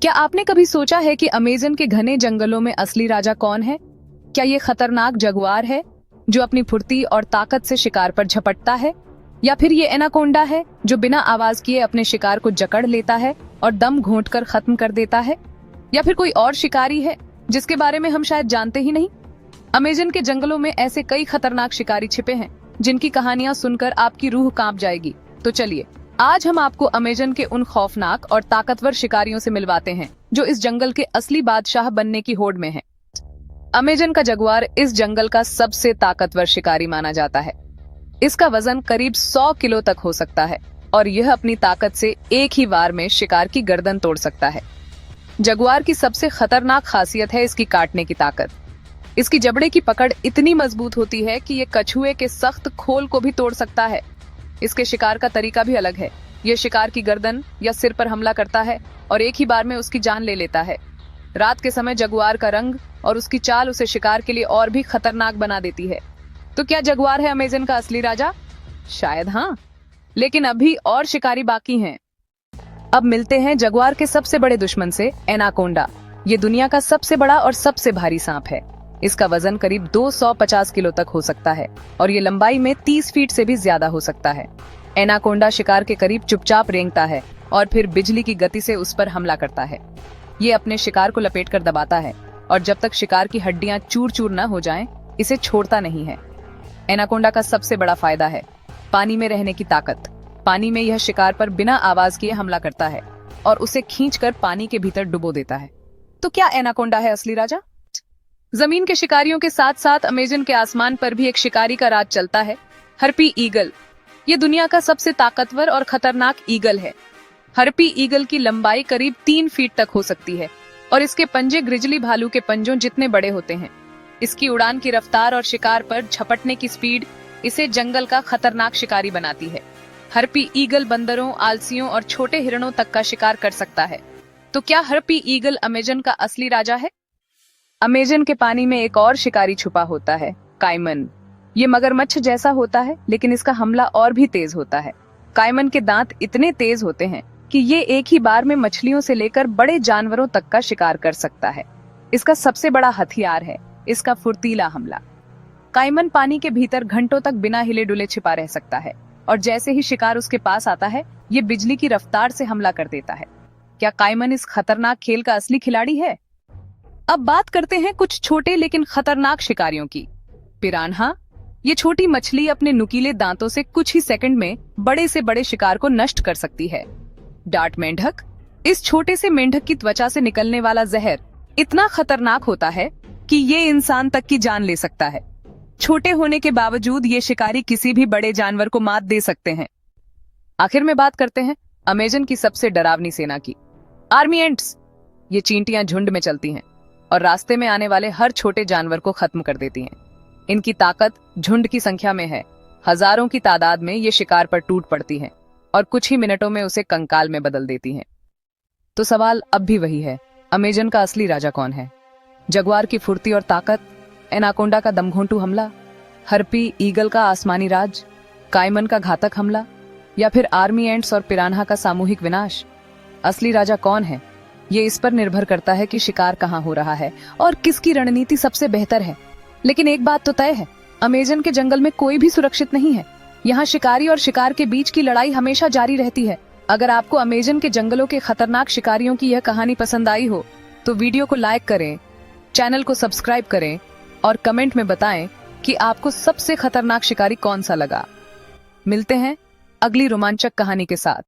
क्या आपने कभी सोचा है कि अमेज़न के घने जंगलों में असली राजा कौन है? क्या ये खतरनाक जगुआर है जो अपनी फुर्ती और ताकत से शिकार पर झपटता है, या फिर ये एनाकोंडा है जो बिना आवाज किए अपने शिकार को जकड़ लेता है और दम घोंटकर खत्म कर देता है, या फिर कोई और शिकारी है जिसके बारे में हम शायद जानते ही नहीं? अमेज़न के जंगलों में ऐसे कई खतरनाक शिकारी छिपे हैं जिनकी कहानियां सुनकर आपकी रूह कांप जाएगी। तो चलिए, आज हम आपको अमेज़न के उन खौफनाक और ताकतवर शिकारियों से मिलवाते हैं जो इस जंगल के असली बादशाह बनने की होड़ में हैं। अमेज़न का जगुआर इस जंगल का सबसे ताकतवर शिकारी माना जाता है। इसका वजन करीब 100 किलो तक हो सकता है और यह अपनी ताकत से एक ही बार में शिकार की गर्दन तोड़ सकता है। जगुआर की सबसे खतरनाक खासियत है इसकी काटने की ताकत। इसकी जबड़े की पकड़ इतनी मजबूत होती है कि ये कछुए के सख्त खोल को भी तोड़ सकता है। इसके शिकार का तरीका भी अलग है। यह शिकार की गर्दन या सिर पर हमला करता है और एक ही बार में उसकी जान ले लेता है। रात के समय जगुआर का रंग और उसकी चाल उसे शिकार के लिए और भी खतरनाक बना देती है। तो क्या जगुआर है अमेज़न का असली राजा? शायद हाँ, लेकिन अभी और शिकारी बाकी हैं। अब मिलते हैं जगुआर के सबसे बड़े दुश्मन से, एनाकोंडा। ये दुनिया का सबसे बड़ा और सबसे भारी सांप है। इसका वजन करीब 250 किलो तक हो सकता है और ये लंबाई में 30 फीट से भी ज्यादा हो सकता है। एनाकोंडा शिकार के करीब चुपचाप रेंगता है और फिर बिजली की गति से उस पर हमला करता है। ये अपने शिकार को लपेटकर दबाता है और जब तक शिकार की हड्डियां चूर चूर न हो जाएं, इसे छोड़ता नहीं है। एनाकोंडा का सबसे बड़ा फायदा है पानी में रहने की ताकत। पानी में यह शिकार पर बिना आवाज किए हमला करता है और उसे खींचकर पानी के भीतर डुबो देता है। तो क्या एनाकोंडा है असली राजा? जमीन के शिकारियों के साथ साथ अमेज़न के आसमान पर भी एक शिकारी का राज चलता है, हर्पी ईगल। ये दुनिया का सबसे ताकतवर और खतरनाक ईगल है। हर्पी ईगल की लंबाई करीब 3 फीट तक हो सकती है और इसके पंजे ग्रिजली भालू के पंजों जितने बड़े होते हैं। इसकी उड़ान की रफ्तार और शिकार पर झपटने की स्पीड इसे जंगल का खतरनाक शिकारी बनाती है। हर्पी ईगल बंदरों, आलसियों और छोटे हिरणों तक का शिकार कर सकता है। तो क्या हर्पी ईगल अमेज़न का असली राजा है? अमेज़न के पानी में एक और शिकारी छुपा होता है, काइमन। ये मगरमच्छ जैसा होता है, लेकिन इसका हमला और भी तेज होता है। काइमन के दांत इतने तेज होते हैं कि ये एक ही बार में मछलियों से लेकर बड़े जानवरों तक का शिकार कर सकता है। इसका सबसे बड़ा हथियार है इसका फुर्तीला हमला। काइमन पानी के भीतर घंटों तक बिना हिले डुले छिपा रह सकता है और जैसे ही शिकार उसके पास आता है, ये बिजली की रफ्तार से हमला कर देता है। क्या काइमन इस खतरनाक खेल का असली खिलाड़ी है? अब बात करते हैं कुछ छोटे लेकिन खतरनाक शिकारियों की। पिरान्हा। ये छोटी मछली अपने नुकीले दांतों से कुछ ही सेकंड में बड़े से बड़े शिकार को नष्ट कर सकती है। डार्ट मेंढक। इस छोटे से मेंढक की त्वचा से निकलने वाला जहर इतना खतरनाक होता है कि ये इंसान तक की जान ले सकता है। छोटे होने के बावजूद ये शिकारी किसी भी बड़े जानवर को मात दे सकते हैं। आखिर में बात करते हैं अमेज़न की सबसे डरावनी सेना की, आर्मी एंट्स। ये चींटियां झुंड में चलती हैं और रास्ते में आने वाले हर छोटे जानवर को खत्म कर देती हैं। इनकी ताकत झुंड की संख्या में है। हजारों की तादाद में ये शिकार पर टूट पड़ती हैं और कुछ ही मिनटों में उसे कंकाल में बदल देती हैं। तो सवाल अब भी वही है, अमेज़न का असली राजा कौन है? जगुआर की फुर्ती और ताकत, एनाकोंडा का दमघोंटू हमला, हर्पी ईगल का आसमानी राज, काइमन का घातक हमला, या फिर आर्मी एंट्स और पिरान्हा का सामूहिक विनाश? असली राजा कौन है? ये इस पर निर्भर करता है कि शिकार कहाँ हो रहा है और किसकी रणनीति सबसे बेहतर है। लेकिन एक बात तो तय है, अमेज़न के जंगल में कोई भी सुरक्षित नहीं है। यहाँ शिकारी और शिकार के बीच की लड़ाई हमेशा जारी रहती है। अगर आपको अमेज़न के जंगलों के खतरनाक शिकारियों की यह कहानी पसंद आई हो तो वीडियो को लाइक करें, चैनल को सब्सक्राइब करें और कमेंट में बताएं कि आपको सबसे खतरनाक शिकारी कौन सा लगा। मिलते हैं अगली रोमांचक कहानी के साथ।